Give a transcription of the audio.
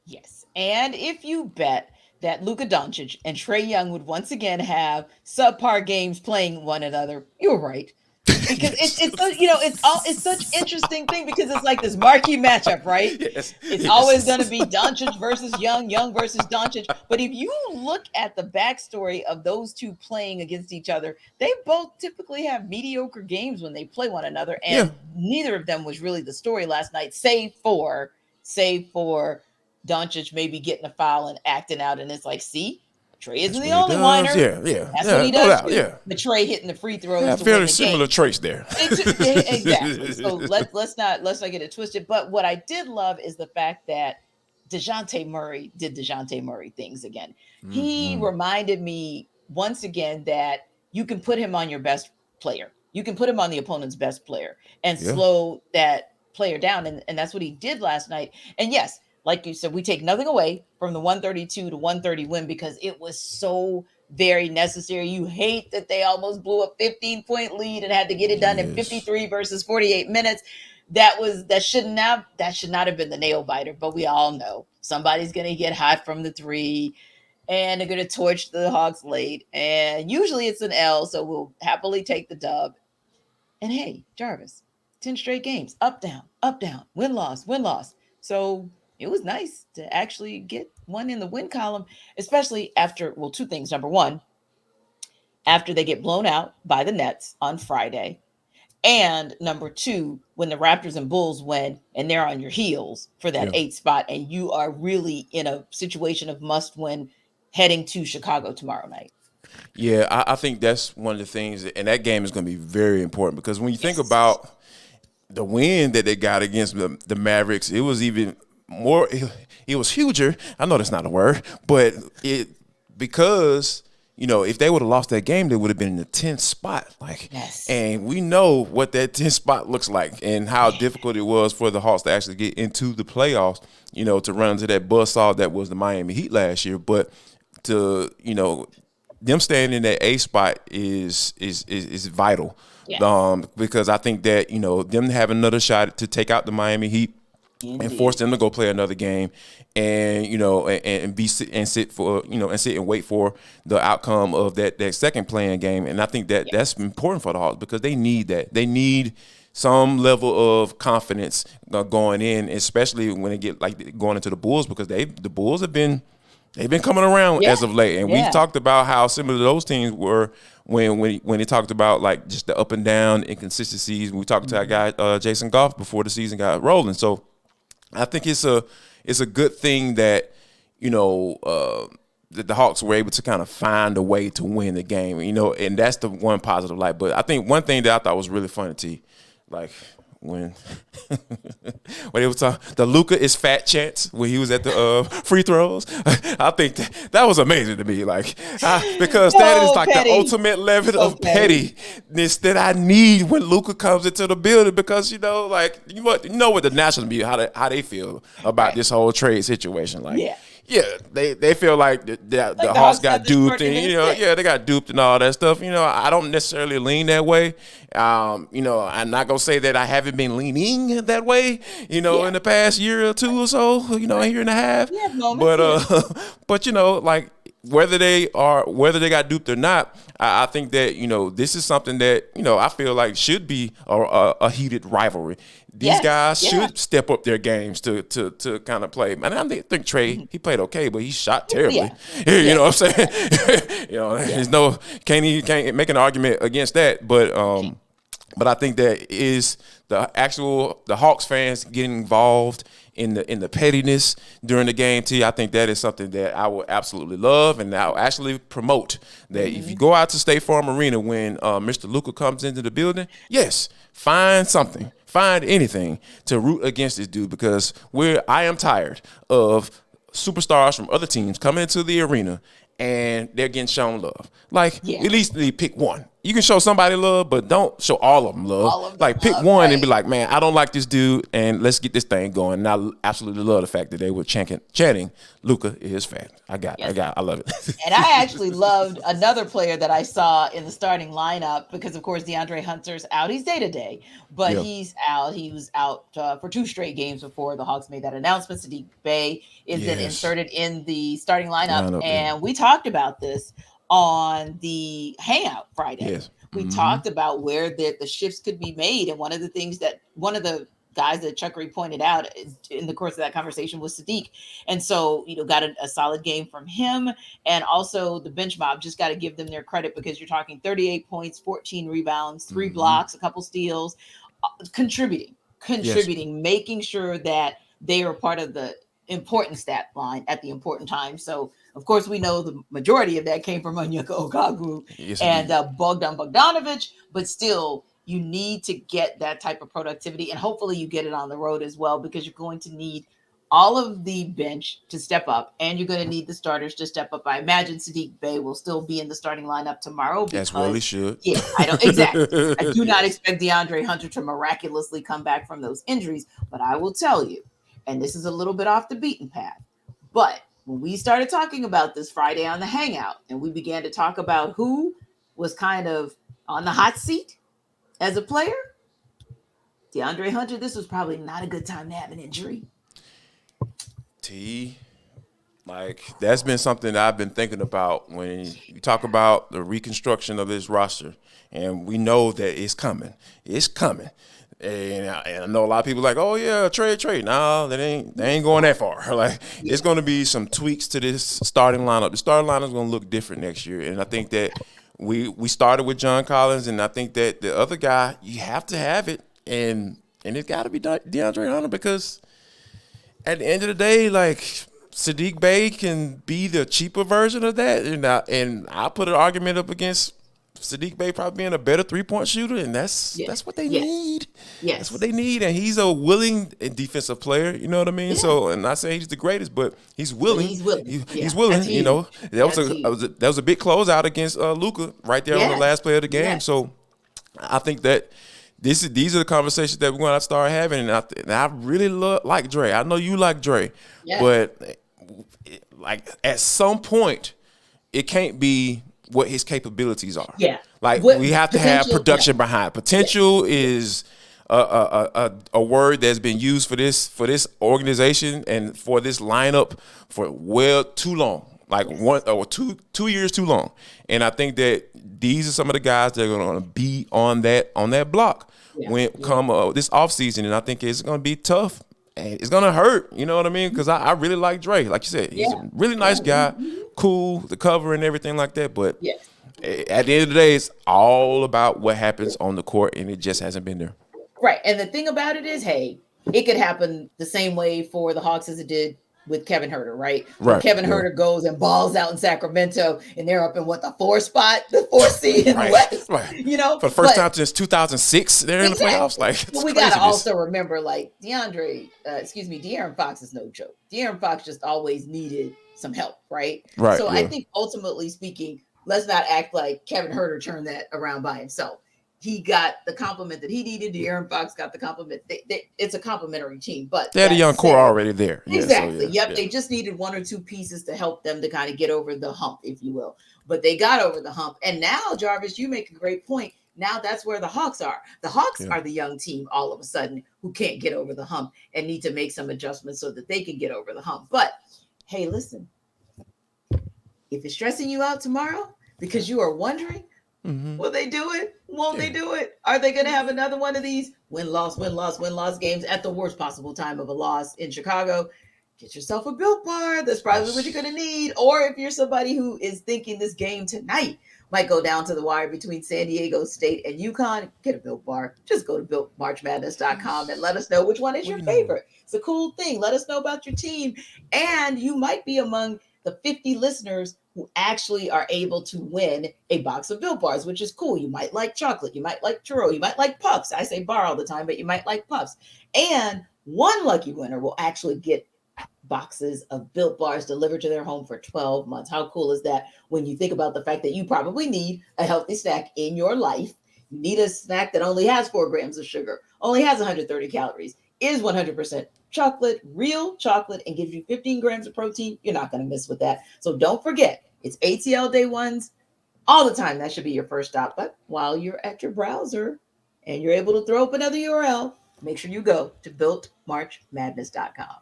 Yes. And if you bet that Luka Doncic and Trae Young would once again have subpar games playing one another, you're right. Because Yes. it's such interesting thing because it's like this marquee matchup, right? Yes. It's always going to Yes. be Doncic versus Young, Young versus Doncic. But if you look at the backstory of those two playing against each other, they both typically have mediocre games when they play one another, Yeah. and neither of them was really the story last night, save for Doncic maybe getting a foul and acting out, and it's like, see, Trae isn't That's the what he only does. whiner. Yeah. Yeah. That's what Yeah. he No does doubt. too. Yeah. But Trae hitting the free throws Have to win fairly the game. similar traits there. Exactly. So let's not get it twisted. But what I did love is the fact that DeJounte Murray did DeJounte Murray things again. He Hmm. reminded me once again that you can put him on your best player. You can put him on the opponent's best player and Yeah. slow that player down. And that's what he did last night. And yes, like you said, we take nothing away from the 132 to 130 win because it was so very necessary. You hate that they almost blew a 15-point lead and had to get it done in Yes. 53 versus 48 minutes. That should not have been the nail biter, but we all know somebody's gonna get hot from the three and they're gonna torch the Hawks late. And usually it's an L, so we'll happily take the dub. And hey, Jarvis, 10 straight games, up, down, win, loss, win, loss. So it was nice to actually get one in the win column, especially after, well, two things. Number one, after they get blown out by the Nets on Friday. And number two, when the Raptors and Bulls win and they're on your heels for that Yeah. eighth spot, and you are really in a situation of must win heading to Chicago tomorrow night. Yeah. I think that's one of the things, and that game is going to be very important because when you think Yes. about the win that they got against the Mavericks, it was even more. It was huger. I know that's not a word, but it because if they would have lost that game, they would have been in the 10th spot. Like, Yes. and we know what that 10th spot looks like and how Yeah. difficult it was for the Hawks to actually get into the playoffs. To run into that buzzsaw that was the Miami Heat last year, but to them staying in that A spot is vital. Yeah. Because I think that them having another shot to take out the Miami Heat and force Indeed. them to go play another game, and and be and sit for and sit and wait for the outcome of that second playing game. And I think that Yeah. that's important for the Hawks because they need that. They need some level of confidence going in, especially when they get like going into the Bulls because the Bulls have been. They've been coming around Yeah. as of late, and we've Yeah. talked about how similar those teams were when they talked about like just the up and down inconsistencies. We talked to our Mhm. guy Jason Goff before the season got rolling, so I think it's a good thing that that the Hawks were able to kind of find a way to win the game, and that's the one positive light. But I think one thing that I thought was really funny, T, like when when it was the Luka is fat chance when he was at the free throws. I think that was amazing to me, like because that is So like the petty. ultimate level So of petty. pettiness that I need when Luka comes into the building because like what the national media how they feel about Right. this whole trade situation, like. Yeah. Yeah, they feel like the Like the Hawks Hawks got got the duped, short end and of the stick. yeah, they got duped and all that stuff. I don't necessarily lean that way. I'm not gonna say that I haven't been leaning that way. Yeah. In the past year or two or so, a Right. year and a half. We have moments. But Yeah. but like whether they got duped or not, I think that this is something that I feel like should be a heated rivalry. These Yes. guys Yeah. should step up their games to kind of play. And I think Trae, he played okay, but he shot terribly. Yeah. You Yeah. know what I'm saying? Yeah. There's no can't make an argument against that. But I think that is the Hawks fans getting involved in the pettiness during the game. I think that is something that I will absolutely love, and I'll actually promote that if you Mhm. go out to State Farm Arena when Mr. Luka comes into the building, yes, find something, find anything to root against this dude because I am tired of superstars from other teams coming into the arena and they're getting shown love. Like Yeah. at least they pick one. you can show somebody love, but don't show all of them love. All of them Like pick love, one and be right? like, man, I don't like this dude, and let's get this thing going. And I absolutely love the fact that they were chanting, Luka is fat. Yes. I love it. And I actually loved another player that I saw in the starting lineup because, of course, DeAndre Hunter's out. He's day to day, but Yeah, he's out. He was out for 2 straight games before the Hawks made that announcement. Sadiq Bey is then yes, inserted in the starting lineup. lineup, yeah, And we talked about this on the Hangout Friday. yes, We talked about where the shifts could be made. And one of the guys that Chuckery pointed out in the course of that conversation was Sadiq. And so, got a solid game from him. And also the bench mob, just got to give them their credit because you're talking 38 points, 14 rebounds, 3 blocks, a couple steals, contributing, yes, making sure that they are part of the important stat line at the important time. So, of course, we know the majority of that came from Onyeka Okongwu yes, and indeed. Bogdan Bogdanovic, but still, you need to get that type of productivity, and hopefully you get it on the road as well because you're going to need all of the bench to step up, and you're going to need the starters to step up. I imagine Sadiq Bey will still be in the starting lineup tomorrow As well, he because, should. yeah, I don't exactly. I do not Yes, expect DeAndre Hunter to miraculously come back from those injuries, but I will tell you, and this is a little bit off the beaten path, but when we started talking about this Friday on the Hangout, and we began to talk about who was kind of on the hot seat as a player, DeAndre Hunter, this was probably not a good time to have an injury. T. Like that's been something that I've been thinking about when you talk about the reconstruction of this roster, and we know that it's coming. It's coming, and I know a lot of people like, oh yeah, trade. No, they ain't going that far. Like Yeah, it's going to be some tweaks to this starting lineup. The starting lineup is going to look different next year, and I think that we started with John Collins, and I think that the other guy you have to have it, and it's got to be DeAndre Hunter because at the end of the day, like Sadiq Bey can be the cheaper version of that, and I put an argument up against Sadiq Bey probably being a better 3-point shooter, and yeah, that's what they yes, need. That's what yes, they need, and he's a willing defensive player. You know what I mean? yeah. So, and not saying he's the greatest, but he's But willing. he's willing. He's Yeah, that's willing. You know, huge. That's huge. that was a big closeout against Luka right there on the Yes, last play of the game. yes, So, I think that these are the conversations that we're going to start having, and I really like Dre. I know you like Dre, yes, but like at some point, it can't be what his capabilities are. yeah. Like What we have to have potential? No, production behind. yes, Potential is a word that's been used for this organization and for this lineup for well too long. Like yes, 2 years too long. And I think that these are some of the guys that are going to be on that block yeah, when yeah, come this offseason. And I think it's going to be tough. And it's gonna hurt, you know what I mean? Because I really like Dre. Like you said, he's yeah, a really yeah. nice guy, cool, the cover and everything like that. But Yes. at the end of the day, it's all about what happens on the court, and it just hasn't been there. Right. And the thing about it is, hey, it could happen the same way for the Hawks as it did with Kevin Herter, right? Where Right. Kevin Yeah. Herter goes and balls out in Sacramento and they're up in what, the 4 spot, the 4 seed in the Right. West, Right. you know? For the first But time since 2006, they're in the playoffs. exactly. Like But it's we got to craziness. also remember, like, De'Aaron Fox is no joke. De'Aaron Fox just always needed some help, right? Right. So I Yeah. think ultimately speaking, let's not act like Kevin Herter turned that around by himself. He got the compliment that he needed. De'Aaron Fox got the compliment. It's a complimentary team. But They had a that young core said, already there. Yeah. So exactly. yeah. Yep. Yeah. They just needed 1 or 2 pieces to help them to kind of get over the hump, if you will. But they got over the hump. And now, Jarvis, you make a great point. Now that's where the Hawks are. The Hawks Yeah. are the young team all of a sudden who can't get over the hump and need to make some adjustments so that they can get over the hump. But hey, listen, if it's stressing you out tomorrow because you are wondering, Mm-hmm. will they do it? Won't they Yeah. do it? Are they going to have another one of these win-loss games at the worst possible time of a loss in Chicago? Get yourself a Built Bar. That's probably what you're going to need. Or if you're somebody who is thinking this game tonight might go down to the wire between San Diego State and UConn, get a Built Bar. Just go to builtmarchmadness.com and let us know which one is What your do you know? favorite. It's a cool thing. Let us know about your team. And you might be among the 50 listeners who actually are able to win a box of Built Bars, which is cool. You might like chocolate, you might like churro, you might like puffs. I say bar all the time, but you might like puffs. And one lucky winner will actually get boxes of Built Bars delivered to their home for 12 months. How cool is that when you think about the fact that you probably need a healthy snack in your life? You need a snack that only has 4 grams of sugar, only has 130 calories, is 100% chocolate, real chocolate, and gives you 15 grams of protein. You're not going to miss with that. So don't forget, it's ATL day ones all the time. That should be your first stop. But while you're at your browser and you're able to throw up another URL, make sure you go to builtmarchmadness.com.